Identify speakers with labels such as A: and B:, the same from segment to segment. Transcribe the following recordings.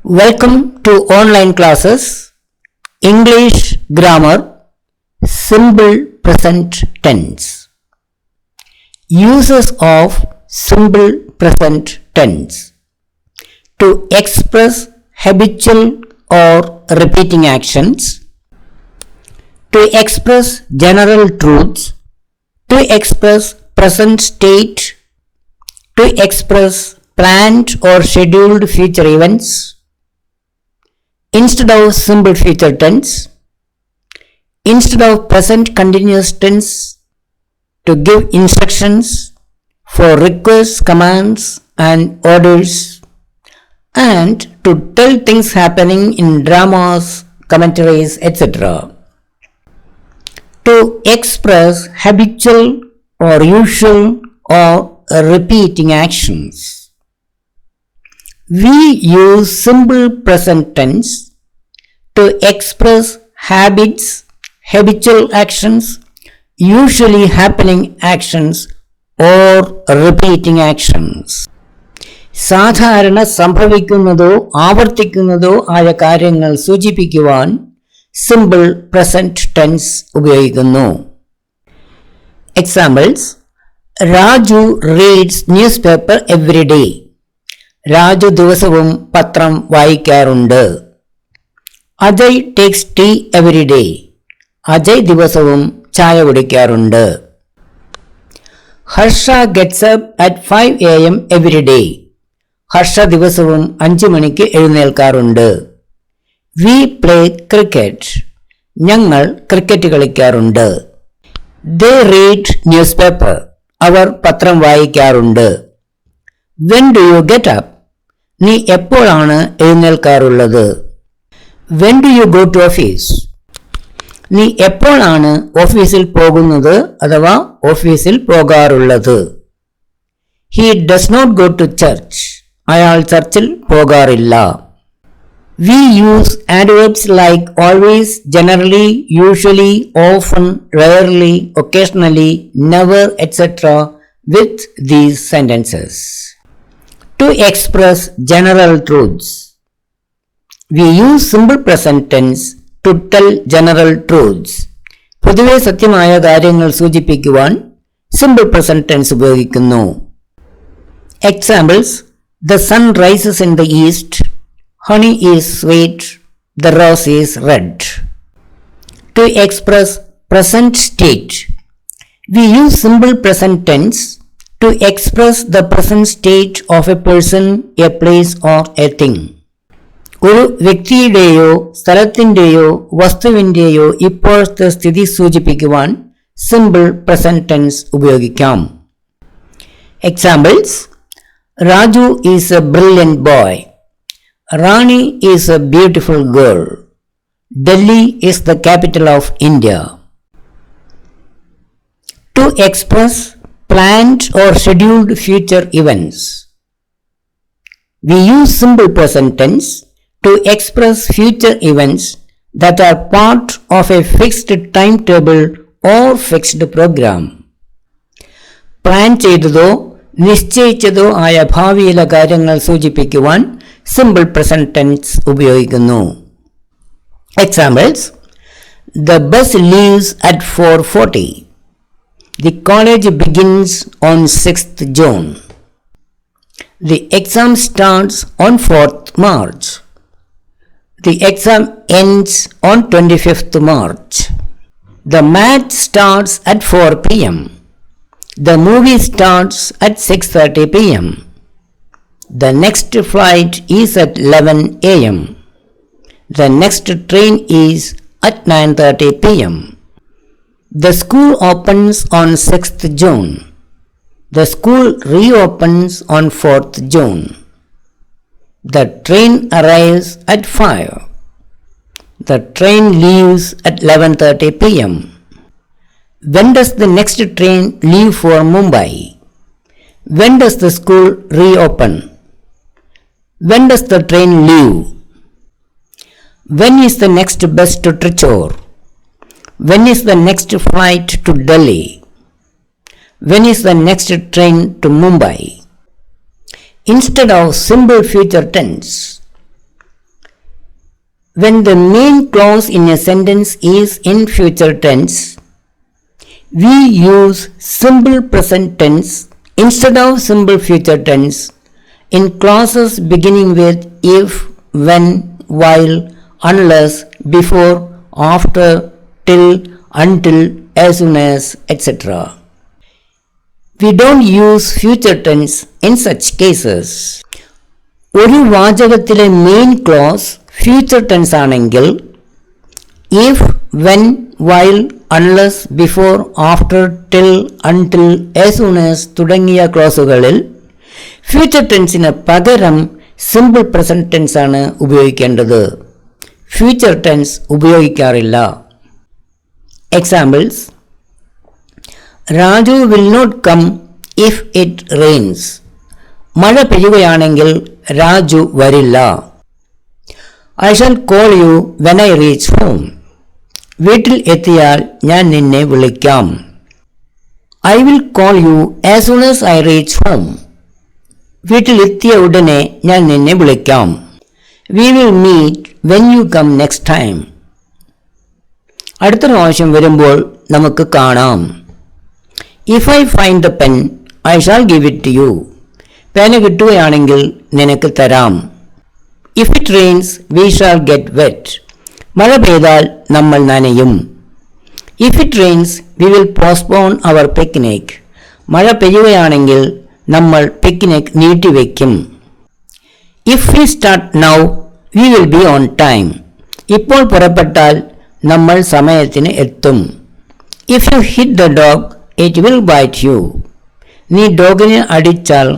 A: Welcome to online classes, English Grammar, Simple Present Tense. Uses of Simple Present Tense. To express habitual or repeating actions. To express general truths. To express present state. To express planned or scheduled future events. Instead of simple future tense, instead of present continuous tense, to give instructions for requests, commands and orders, and to tell things happening in dramas, commentaries, etc. To express habitual or usual or repeating actions. We use simple present tense to express habits, habitual actions, usually happening actions or repeating actions. സാധാരണ സംഭവിക്കുന്നതോ ആവർത്തിക്കുന്നതോ ആയ കാര്യങ്ങൾ സൂചിപ്പിക്കുവാൻ simple present tense ഉപയോഗിക്കുന്നു. Examples: Raju reads newspaper every day. Raju ദിവസവും പത്രം വായിക്കാറുണ്ട്. Ajay takes tea every day. Ajay ദിവസവും ചായ കുടിക്കാറുണ്ട്. Harsha gets up at 5 AM every day. Harsha ദിവസവും 5 മണിക്ക് എഴുന്നേൽക്കാറുണ്ട്. We play cricket. ഞങ്ങൾ ക്രിക്കറ്റ് കളിക്കാറുണ്ട്. They read newspaper. അവർ പത്രം വായിക്കാറുണ്ട്. When do you get up? നീ എപ്പോഴാണ് എഴുന്നേൽക്കാറുള്ളത്? When do you go to office? നീ എപ്പോഴാണ് ഓഫീസിൽ പോകുന്നത് അഥവാ ഓഫീസിൽ പോകാറുള്ളത്? He does not go to church. അയാൾ ചർച്ചിൽ പോകാറില്ല. We use adverbs like always, generally, usually, often, rarely, occasionally, never, etc. with these sentences. To express general truths. We use simple present tense to tell general truths. പൊതുവെ സത്യമായ കാര്യങ്ങൾ സൂചിപ്പിക്കുവാൻ simple present tense ഉപയോഗിക്കുന്നു. Examples: The sun rises in the east. Honey is sweet. The rose is red. To express present state. We use simple present tense to express the present state of a person, a place or a thing. ഒരു വ്യക്തിയുടെയോ സ്ഥലത്തിൻ്റെയോ വസ്തുവിൻ്റെയോ ഇപ്പോഴത്തെ സ്ഥിതി സൂചിപ്പിക്കുവാൻ simple present tense ഉപയോഗിക്കാം. Examples: Raju is A brilliant boy. Rani is A beautiful girl. Delhi is the capital of India. To express planned or scheduled future events. We use simple present tense to express future events that are part of a fixed timetable or fixed program. Plan ചെയ്തതോ നിശ്ചയിച്ചതോ ആയ ഭാവിയിലെ കാര്യങ്ങൾ സൂചിപ്പിക്കുവാൻ simple present tense ഉപയോഗിക്കുന്നു. Examples: The bus leaves at 4:40. The college begins on 6th June. The exam starts on 4th March. The exam ends on 25th March. The match starts at 4 p.m. The movie starts at 6:30 p.m. The next flight is at 11 a.m. The next train is at 9:30 p.m. The school opens on 6th June. The school reopens on 4th June. The train arrives at 5. The train leaves at 11:30 p.m. When does the next train leave for Mumbai? When does the school reopen? When does the train leave? When is the next bus to Trichy? When is the next flight to Delhi? When is the next train to Mumbai? Instead of simple future tense, When the main clause in a sentence is in future tense, we use simple present tense instead of simple future tense in clauses beginning with if, when, while, unless, before, after, till, until, as soon as, etc. We don't use future tense in such cases. ഒരു വാചകത്തിലെ main clause future tense ആണെങ്കിൽ if, when, while, unless, before, after, till, until, as soon as തുടങ്ങിയ ക്ലോസുകളിൽ future ടെൻസിന് പകരം simple present tense ആണ് ഉപയോഗിക്കേണ്ടത്. Future tense ഉപയോഗിക്കാറില്ല. Examples: Raju will not come if it rains. മഴ പെയ്യുകയാണെങ്കിൽ രാജു വരില്ല. I shall call you when I reach home. വീട്ടിൽ എത്തിയാൽ ഞാൻ നിന്നെ വിളിക്കാം. I will call you as soon as I reach home. വീട്ടിലെത്തിയ ഉടനെ ഞാൻ നിന്നെ വിളിക്കാം. We will meet when you come next time. അടുത്ത പ്രാവശ്യം വരുമ്പോൾ നമുക്ക് കാണാം. If I find the pen I shall give it to you. പേന കിട്ടുകയാണെങ്കിൽ നിനക്ക് തരാം. If it rains we shall get wet. മഴ പെയ്താൽ നമ്മൾ നനയും. If it rains we will postpone our picnic. മഴ പെയ്യുകയാണെങ്കിൽ നമ്മൾ പിക്നിക് നീട്ടിവെക്കും. If we start now we will be on time. ഇപ്പോൾ പുറപ്പെട്ടാൽ നമ്മൾ സമയത്തിന് എത്തും. If you hit the dog it will bite you. നീ ഡോഗിനെ അടിച്ചാൽ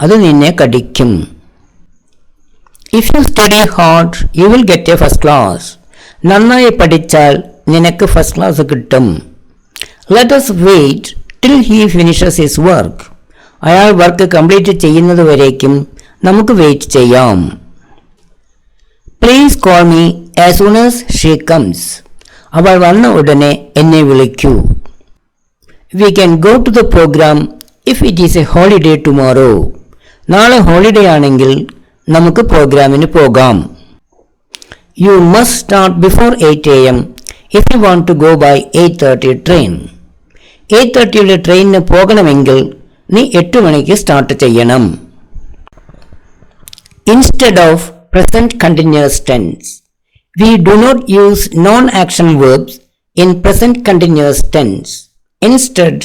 A: അത് നിന്നെ കടിക്കും. If you study hard you will get a first class. നന്നായി പഠിച്ചാൽ നിനക്ക് ഫസ്റ്റ് ക്ലാസ് കിട്ടും. Let us wait till he finishes his work. അയാൾ വർക്ക് കംപ്ലീറ്റ് ചെയ്യുന്നത് വരേക്കും നമുക്ക് വെയിറ്റ് ചെയ്യാം. Please call me as soon as she comes. അവൾ വന്ന ഉടനെ എന്നെ വിളിക്കൂ. We can go to the programme if it is a holiday tomorrow. നാളെ ഹോളിഡേ ആണെങ്കിൽ നമുക്ക് പ്രോഗ്രാമിന് പോകാം. You must start before 8 AM if you want to go by 8:30 train. 8:30 ട്രെയിനിന് പോകണമെങ്കിൽ നീ 8 മണിക്ക് സ്റ്റാർട്ട് ചെയ്യണം. Instead of present continuous tense, we do not use non-action verbs in present continuous tense. Instead,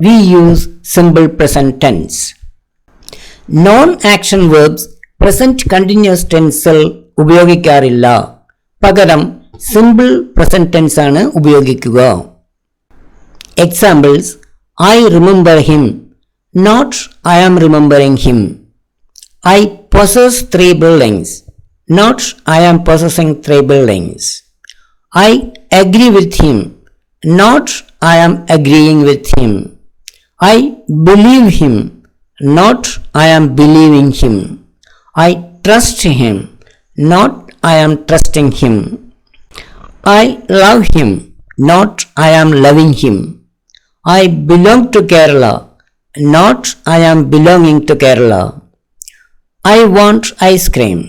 A: we use simple present tense. Non-action verbs present continuous tense-ൽ ഉപയോഗിക്കാറില്ല. പകരം simple present tense ആണ് ഉപയോഗിക്കുക. Examples: I remember him, not I am remembering him. I possess 3 buildings, not I am possessing 3 buildings. I agree with him, not I am agreeing with him. I believe him, not I am believing him. I trust him, not I am trusting him. I love him, not I am loving him. I belong to Kerala, not I am belonging to Kerala. I want ice cream,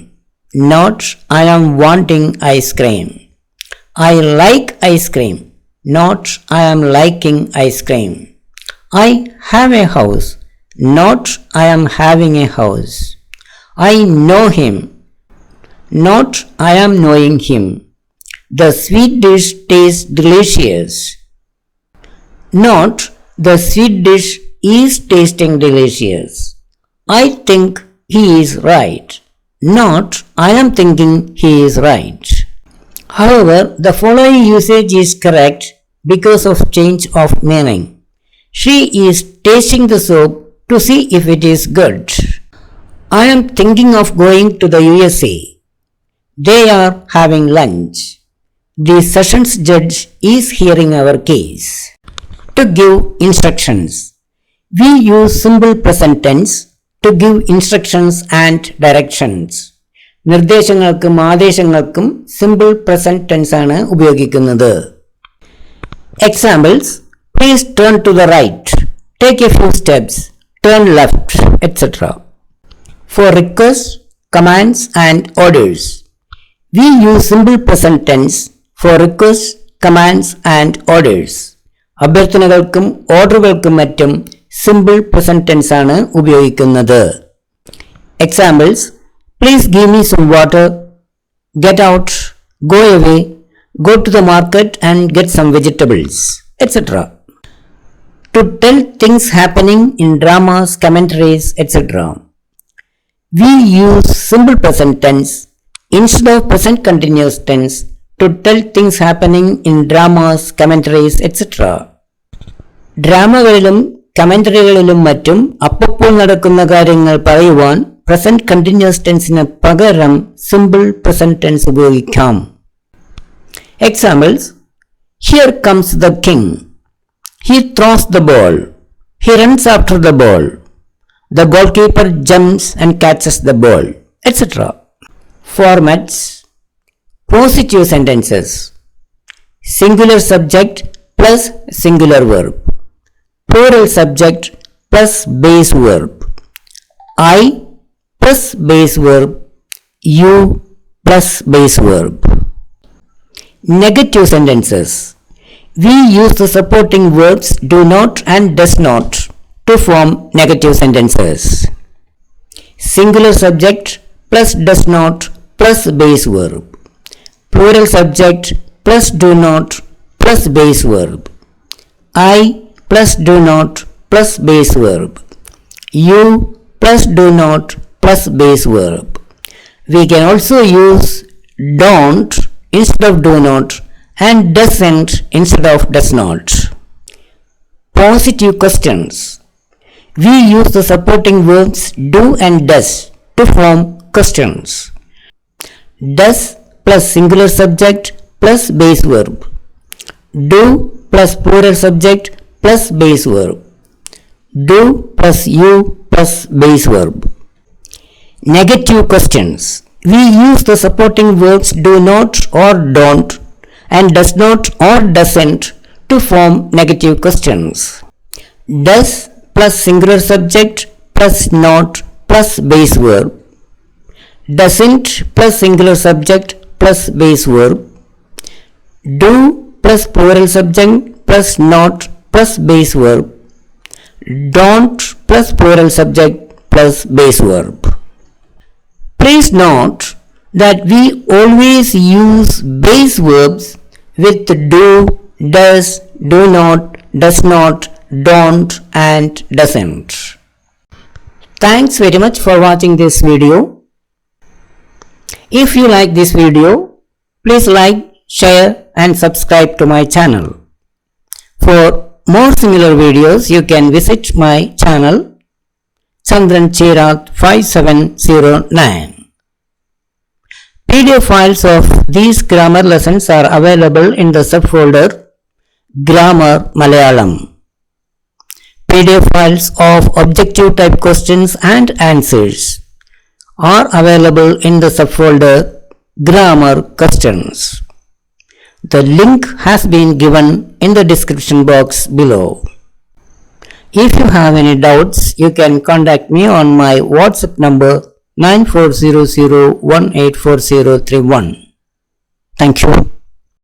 A: not I am wanting ice cream. I like ice cream, not I am liking ice cream. I have a house, not I am having a house. I know him, not I am knowing him. The sweet dish tastes delicious, not the sweet dish is tasting delicious. I think he is right, not I am thinking he is right. However, the following usage is correct because of change of meaning. She is tasting the soup to see if it is good. I am thinking of going to the USA. They are having lunch. The sessions judge is hearing our case. To give instructions, we use simple present tense to give instructions and directions. നിർദ്ദേശങ്ങൾക്കും ആദേശങ്ങൾക്കും simple present tense ആണ് ഉപയോഗിക്കുന്നത്. Examples: please turn to the right, take a few steps, turn left, etcetera. For request, commands and orders, We use simple present tense for requests, commands and orders. അഭ്യർത്ഥനകൾക്കും ഓർഡറുകൾക്കും മറ്റും simple present tense ആണ് ഉപയോഗിക്കുന്നത്. Examples: please give me some water, get out, go away, go to the market and get some vegetables, etc. To tell things happening in dramas, commentaries, etc. We use simple present tense instead of present continuous tense to tell things happening in dramas, commentaries, etc. ഡ്രാമകളിലും കമന്ററികളിലും മറ്റും അപ്പോൾ നടക്കുന്ന കാര്യങ്ങൾ പറയുവാൻ present continuous ടെൻസിന് പകരം simple present tense ഉപയോഗിക്കാം. Examples: here comes the king, he throws the ball, he runs after the ball, the goalkeeper jumps and catches the ball, etc. Formats: positive sentences, singular subject plus singular verb, plural subject plus base verb, I plus base verb, you plus base verb. Negative sentences: we use the supporting verbs do not and does not to form negative sentences. Singular subject plus does not plus base verb, plural subject plus do not plus base verb, I plus do not plus base verb, you plus do not plus base verb. We can also use don't instead of do not and doesn't instead of does not. Positive questions: we use the supporting verbs do and does to form questions. Does plus singular subject plus base verb, do plus plural subject plus base verb, do plus you plus base verb. Negative questions: we use the supporting verbs do not or don't and does not or doesn't to form negative questions. Does plus singular subject plus not plus base verb, doesn't plus singular subject plus base verb, do plus plural subject plus not plus base verb, don't plus plural subject plus base verb. Please note that we always use base verbs with do, does, do not, does not, don't and doesn't. Thanks very much for watching this video. If you like this video, please like, share and subscribe to my channel. For more similar videos, you can visit my channel Chandran Chirath 5709. PDF files of these grammar lessons are available in the subfolder Grammar Malayalam. PDF files of objective type questions and answers are available in the subfolder Grammar Questions. The link has been given in the description box below. If you have any doubts, you can contact me on my WhatsApp number 9400184031. Thank you.